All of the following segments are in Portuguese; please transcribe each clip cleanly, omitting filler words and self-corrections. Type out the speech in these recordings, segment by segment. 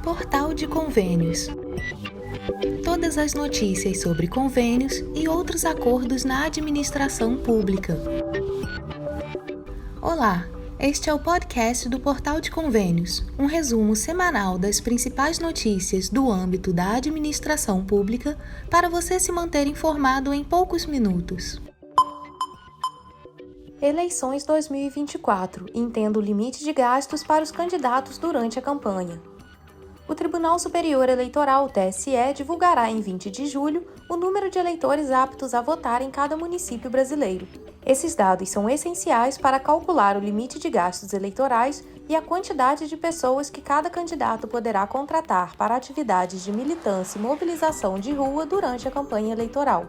Portal de Convênios. Todas as notícias sobre convênios e outros acordos na administração pública. Olá, este é o podcast do Portal de Convênios, um resumo semanal das principais notícias do âmbito da administração pública para você se manter informado em poucos minutos. Eleições 2024. Entenda o limite de gastos para os candidatos durante a campanha. O Tribunal Superior Eleitoral, TSE, divulgará em 20 de julho o número de eleitores aptos a votar em cada município brasileiro. Esses dados são essenciais para calcular o limite de gastos eleitorais e a quantidade de pessoas que cada candidato poderá contratar para atividades de militância e mobilização de rua durante a campanha eleitoral.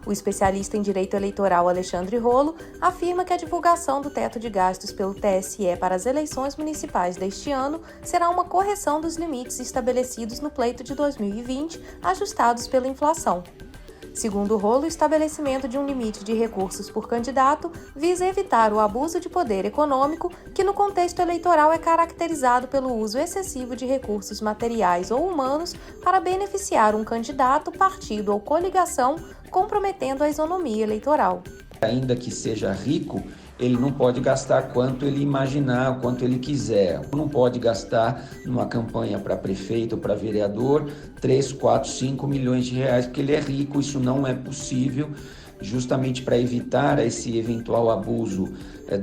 O especialista em direito eleitoral Alexandre Rolo afirma que a divulgação do teto de gastos pelo TSE para as eleições municipais deste ano será uma correção dos limites estabelecidos no pleito de 2020, ajustados pela inflação. Segundo Rolo, o estabelecimento de um limite de recursos por candidato visa evitar o abuso de poder econômico, que no contexto eleitoral é caracterizado pelo uso excessivo de recursos materiais ou humanos para beneficiar um candidato, partido ou coligação, comprometendo a isonomia eleitoral. Ainda que seja rico, ele não pode gastar quanto ele imaginar, quanto ele quiser. Não pode gastar numa campanha para prefeito ou para vereador 3, 4, 5 milhões de reais, porque ele é rico, isso não é possível, justamente para evitar esse eventual abuso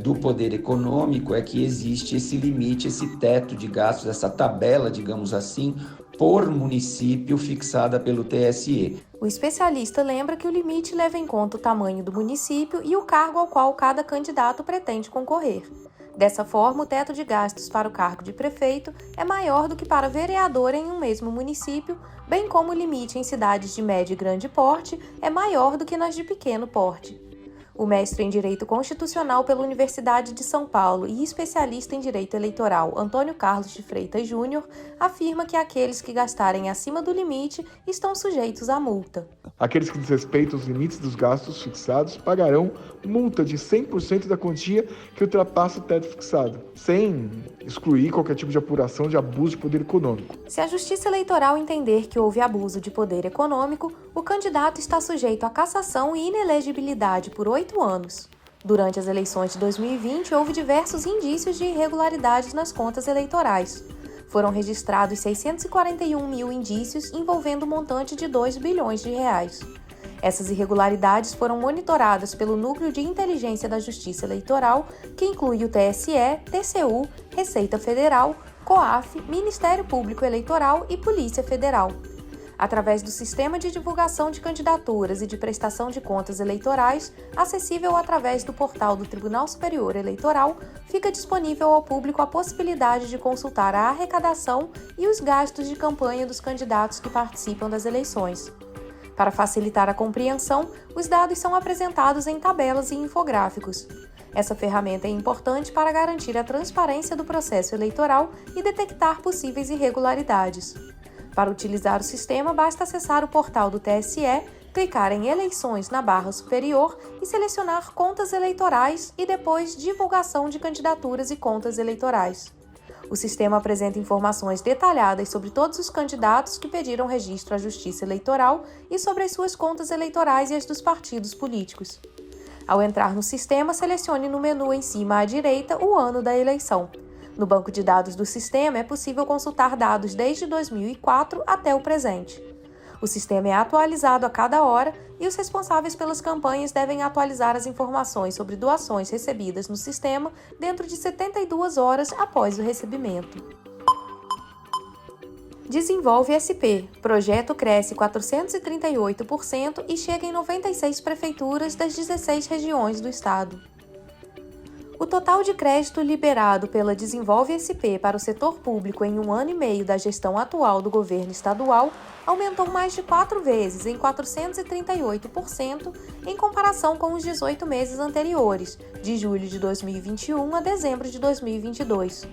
do poder econômico, é que existe esse limite, esse teto de gastos, essa tabela, digamos assim, por município fixada pelo TSE. O especialista lembra que o limite leva em conta o tamanho do município e o cargo ao qual cada candidato pretende concorrer. Dessa forma, o teto de gastos para o cargo de prefeito é maior do que para vereador em um mesmo município, bem como o limite em cidades de médio e grande porte é maior do que nas de pequeno porte. O mestre em Direito Constitucional pela Universidade de São Paulo e especialista em Direito Eleitoral Antônio Carlos de Freitas Júnior afirma que aqueles que gastarem acima do limite estão sujeitos à multa. Aqueles que desrespeitam os limites dos gastos fixados pagarão multa de 100% da quantia que ultrapassa o teto fixado, sem excluir qualquer tipo de apuração de abuso de poder econômico. Se a Justiça Eleitoral entender que houve abuso de poder econômico, o candidato está sujeito à cassação e inelegibilidade por 8 anos. Durante as eleições de 2020, houve diversos indícios de irregularidades nas contas eleitorais. Foram registrados 641 mil indícios envolvendo um montante de 2 bilhões de reais. Essas irregularidades foram monitoradas pelo Núcleo de Inteligência da Justiça Eleitoral, que inclui o TSE, TCU, Receita Federal, COAF, Ministério Público Eleitoral e Polícia Federal. Através do Sistema de Divulgação de Candidaturas e de Prestação de Contas Eleitorais, acessível através do portal do Tribunal Superior Eleitoral, fica disponível ao público a possibilidade de consultar a arrecadação e os gastos de campanha dos candidatos que participam das eleições. Para facilitar a compreensão, os dados são apresentados em tabelas e infográficos. Essa ferramenta é importante para garantir a transparência do processo eleitoral e detectar possíveis irregularidades. Para utilizar o sistema, basta acessar o portal do TSE, clicar em Eleições na barra superior e selecionar Contas Eleitorais e depois Divulgação de Candidaturas e Contas Eleitorais. O sistema apresenta informações detalhadas sobre todos os candidatos que pediram registro à Justiça Eleitoral e sobre as suas contas eleitorais e as dos partidos políticos. Ao entrar no sistema, selecione no menu em cima à direita o ano da eleição. No banco de dados do sistema é possível consultar dados desde 2004 até o presente. O sistema é atualizado a cada hora e os responsáveis pelas campanhas devem atualizar as informações sobre doações recebidas no sistema dentro de 72 horas após o recebimento. Desenvolve SP. Projeto cresce 438% e chega em 96 prefeituras das 16 regiões do estado. O total de crédito liberado pela Desenvolve SP para o setor público em 1 ano e meio da gestão atual do governo estadual aumentou mais de 4 vezes, em 438%, em comparação com os 18 meses anteriores, de julho de 2021 a dezembro de 2022.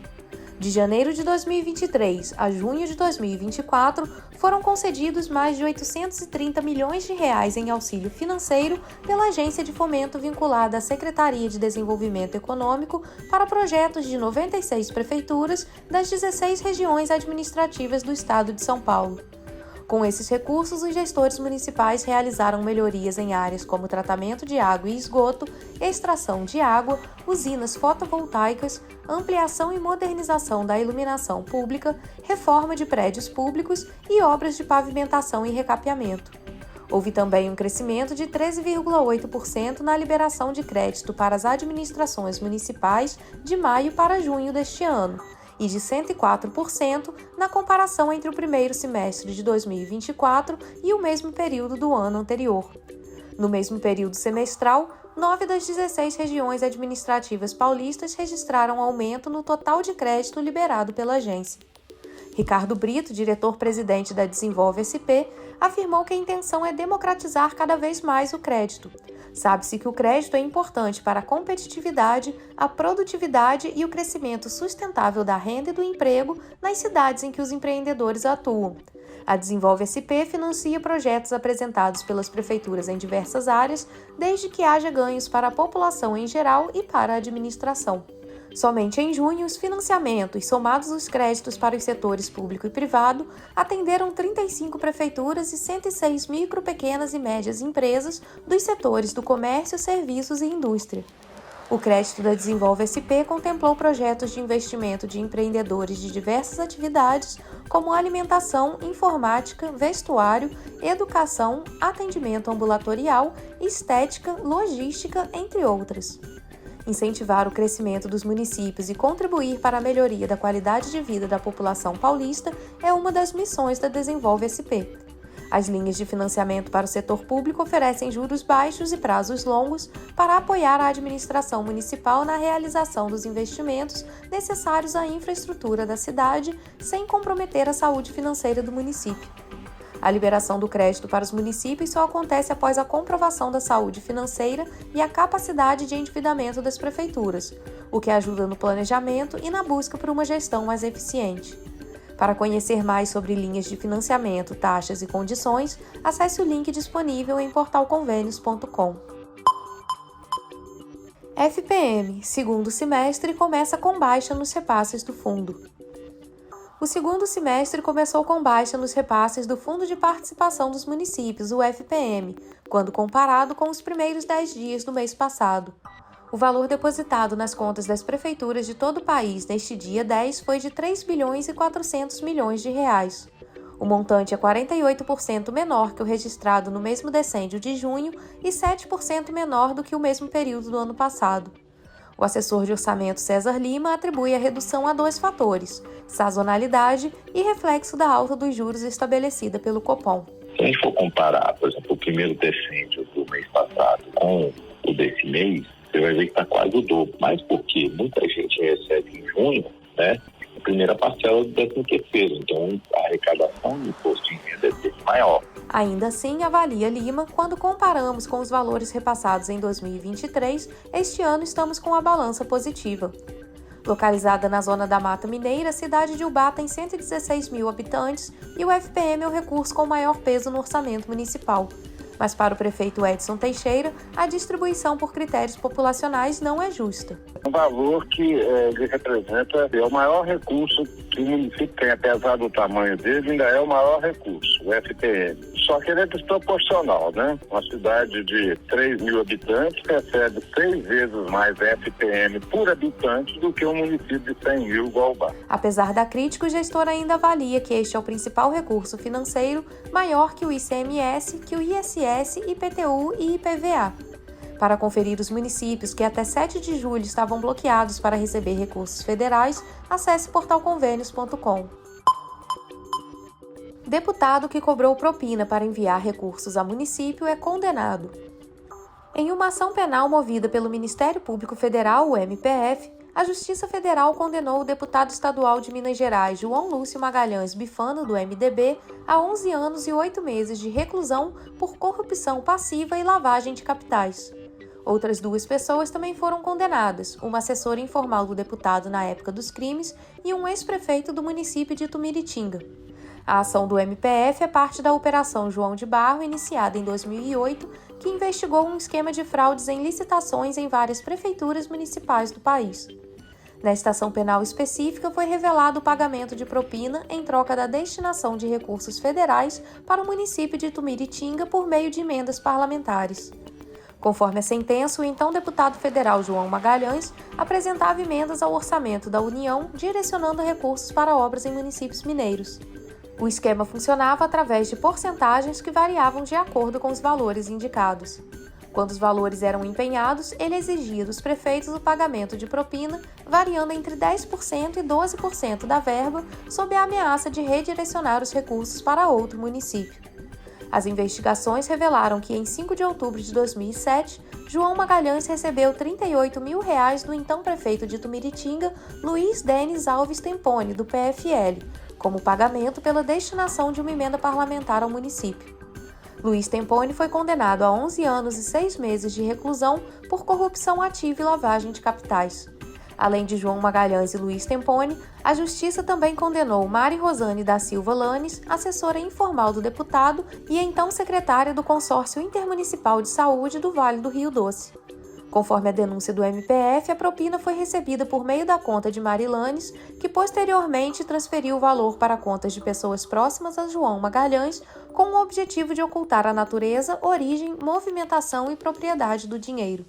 De janeiro de 2023 a junho de 2024, foram concedidos mais de 830 milhões de reais em auxílio financeiro pela Agência de Fomento vinculada à Secretaria de Desenvolvimento Econômico para projetos de 96 prefeituras das 16 regiões administrativas do estado de São Paulo. Com esses recursos, os gestores municipais realizaram melhorias em áreas como tratamento de água e esgoto, extração de água, usinas fotovoltaicas, ampliação e modernização da iluminação pública, reforma de prédios públicos e obras de pavimentação e recapeamento. Houve também um crescimento de 13,8% na liberação de crédito para as administrações municipais de maio para junho deste ano, e de 104% na comparação entre o primeiro semestre de 2024 e o mesmo período do ano anterior. No mesmo período semestral, 9 das 16 regiões administrativas paulistas registraram aumento no total de crédito liberado pela agência. Ricardo Brito, diretor-presidente da Desenvolve SP, afirmou que a intenção é democratizar cada vez mais o crédito. Sabe-se que o crédito é importante para a competitividade, a produtividade e o crescimento sustentável da renda e do emprego nas cidades em que os empreendedores atuam. A Desenvolve SP financia projetos apresentados pelas prefeituras em diversas áreas, desde que haja ganhos para a população em geral e para a administração. Somente em junho, os financiamentos, somados os créditos para os setores público e privado, atenderam 35 prefeituras e 106 micro, pequenas e médias empresas dos setores do comércio, serviços e indústria. O crédito da Desenvolve SP contemplou projetos de investimento de empreendedores de diversas atividades, como alimentação, informática, vestuário, educação, atendimento ambulatorial, estética, logística, entre outras. Incentivar o crescimento dos municípios e contribuir para a melhoria da qualidade de vida da população paulista é uma das missões da Desenvolve SP. As linhas de financiamento para o setor público oferecem juros baixos e prazos longos para apoiar a administração municipal na realização dos investimentos necessários à infraestrutura da cidade, sem comprometer a saúde financeira do município. A liberação do crédito para os municípios só acontece após a comprovação da saúde financeira e a capacidade de endividamento das prefeituras, o que ajuda no planejamento e na busca por uma gestão mais eficiente. Para conhecer mais sobre linhas de financiamento, taxas e condições, acesse o link disponível em portalconvênios.com. FPM, segundo semestre, começa com baixa nos repasses do fundo. O segundo semestre começou com baixa nos repasses do Fundo de Participação dos Municípios, o FPM, quando comparado com os primeiros 10 dias do mês passado. O valor depositado nas contas das prefeituras de todo o país neste dia 10 foi de 3 bilhões e 400 milhões de reais. O montante é 48% menor que o registrado no mesmo decêndio de junho e 7% menor do que o mesmo período do ano passado. O assessor de orçamento César Lima atribui a redução a 2 fatores: sazonalidade e reflexo da alta dos juros estabelecida pelo Copom. Se a gente for comparar, por exemplo, o primeiro decêndio do mês passado com o desse mês, você vai ver que está quase o dobro. Mas por quê? Muita gente recebe em junho, né, a primeira parcela do 13º. Então, a arrecadação do imposto de renda é bem maior. Ainda assim, avalia Lima, quando comparamos com os valores repassados em 2023, este ano estamos com a balança positiva. Localizada na zona da Mata Mineira, a cidade de Ubá tem 116 mil habitantes e o FPM é o recurso com maior peso no orçamento municipal. Mas para o prefeito Edson Teixeira, a distribuição por critérios populacionais não é justa. O valor que ele representa é o maior recurso que o município tem, apesar do tamanho dele, ainda é o maior recurso, o FPM. Só que ele é desproporcional, né? Uma cidade de 3 mil habitantes recebe 6 vezes mais FPM por habitante do que um município de 100 mil igual Ubá. Apesar da crítica, o gestor ainda avalia que este é o principal recurso financeiro, maior que o ICMS, que o ISS, IPTU e IPVA. Para conferir os municípios que até 7 de julho estavam bloqueados para receber recursos federais, acesse portalconvênios.com. Deputado que cobrou propina para enviar recursos a município é condenado. Em uma ação penal movida pelo Ministério Público Federal, o MPF, a Justiça Federal condenou o deputado estadual de Minas Gerais, João Lúcio Magalhães Bifano, do MDB, a 11 anos e 8 meses de reclusão por corrupção passiva e lavagem de capitais. Outras 2 pessoas também foram condenadas, uma assessora informal do deputado na época dos crimes e um ex-prefeito do município de Itumiritinga. A ação do MPF é parte da Operação João de Barro, iniciada em 2008, que investigou um esquema de fraudes em licitações em várias prefeituras municipais do país. Nesta ação penal específica, foi revelado o pagamento de propina em troca da destinação de recursos federais para o município de Itumiritinga por meio de emendas parlamentares. Conforme a sentença, o então deputado federal João Magalhães apresentava emendas ao orçamento da União, direcionando recursos para obras em municípios mineiros. O esquema funcionava através de porcentagens que variavam de acordo com os valores indicados. Quando os valores eram empenhados, ele exigia dos prefeitos o pagamento de propina, variando entre 10% e 12% da verba, sob a ameaça de redirecionar os recursos para outro município. As investigações revelaram que, em 5 de outubro de 2007, João Magalhães recebeu R$ 38 mil do então prefeito de Itumiritinga, Luiz Denis Alves Temponi, do PFL, como pagamento pela destinação de uma emenda parlamentar ao município. Luiz Temponi foi condenado a 11 anos e 6 meses de reclusão por corrupção ativa e lavagem de capitais. Além de João Magalhães e Luiz Temponi, a Justiça também condenou Mari Rosane da Silva Lanes, assessora informal do deputado e então secretária do Consórcio Intermunicipal de Saúde do Vale do Rio Doce. Conforme a denúncia do MPF, a propina foi recebida por meio da conta de Mari Lanes, que posteriormente transferiu o valor para contas de pessoas próximas a João Magalhães, com o objetivo de ocultar a natureza, origem, movimentação e propriedade do dinheiro.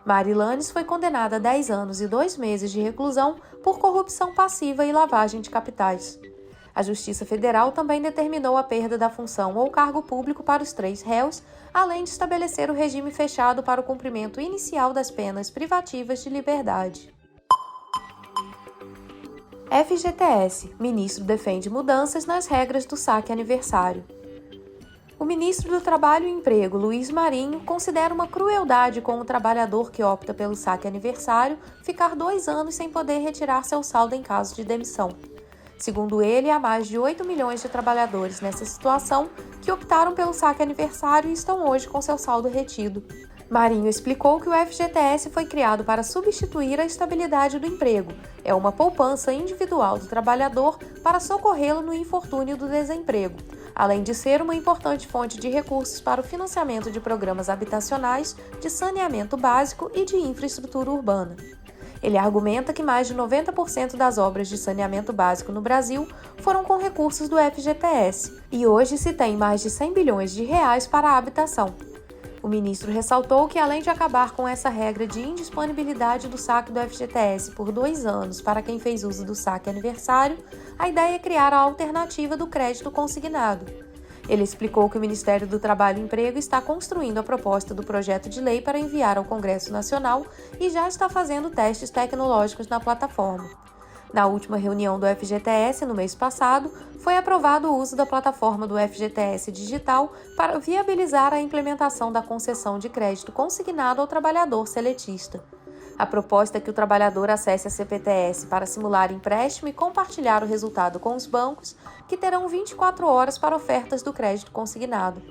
Mari Lanes foi condenada a 10 anos e 2 meses de reclusão por corrupção passiva e lavagem de capitais. A Justiça Federal também determinou a perda da função ou cargo público para os 3 réus, além de estabelecer o regime fechado para o cumprimento inicial das penas privativas de liberdade. FGTS. Ministro defende mudanças nas regras do saque aniversário. O ministro do Trabalho e Emprego, Luiz Marinho, considera uma crueldade com o trabalhador que opta pelo saque aniversário ficar 2 anos sem poder retirar seu saldo em caso de demissão. Segundo ele, há mais de 8 milhões de trabalhadores nessa situação que optaram pelo saque aniversário e estão hoje com seu saldo retido. Marinho explicou que o FGTS foi criado para substituir a estabilidade do emprego. É uma poupança individual do trabalhador para socorrê-lo no infortúnio do desemprego, além de ser uma importante fonte de recursos para o financiamento de programas habitacionais, de saneamento básico e de infraestrutura urbana. Ele argumenta que mais de 90% das obras de saneamento básico no Brasil foram com recursos do FGTS, e hoje se tem mais de 100 bilhões de reais para a habitação. O ministro ressaltou que, além de acabar com essa regra de indisponibilidade do saque do FGTS por 2 anos para quem fez uso do saque aniversário, a ideia é criar a alternativa do crédito consignado. Ele explicou que o Ministério do Trabalho e Emprego está construindo a proposta do projeto de lei para enviar ao Congresso Nacional e já está fazendo testes tecnológicos na plataforma. Na última reunião do FGTS, no mês passado, foi aprovado o uso da plataforma do FGTS Digital para viabilizar a implementação da concessão de crédito consignado ao trabalhador seletista. A proposta é que o trabalhador acesse a CPTS para simular empréstimo e compartilhar o resultado com os bancos, que terão 24 horas para ofertas do crédito consignado.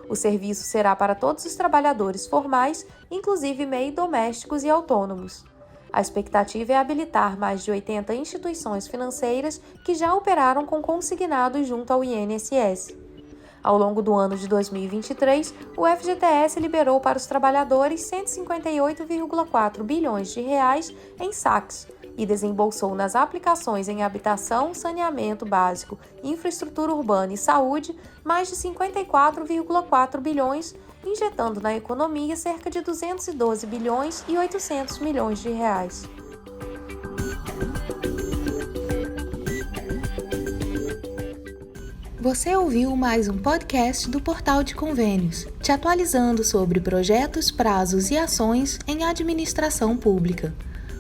O serviço será para todos os trabalhadores formais, inclusive MEI, domésticos e autônomos. A expectativa é habilitar mais de 80 instituições financeiras que já operaram com consignados junto ao INSS. Ao longo do ano de 2023, o FGTS liberou para os trabalhadores 158,4 bilhões de reais em saques e desembolsou nas aplicações em habitação, saneamento básico, infraestrutura urbana e saúde mais de 54,4 bilhões, injetando na economia cerca de 212 bilhões e 800 milhões de reais. Você ouviu mais um podcast do Portal de Convênios, te atualizando sobre projetos, prazos e ações em administração pública.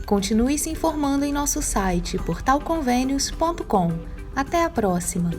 Continue se informando em nosso site portalconvenios.com. Até a próxima!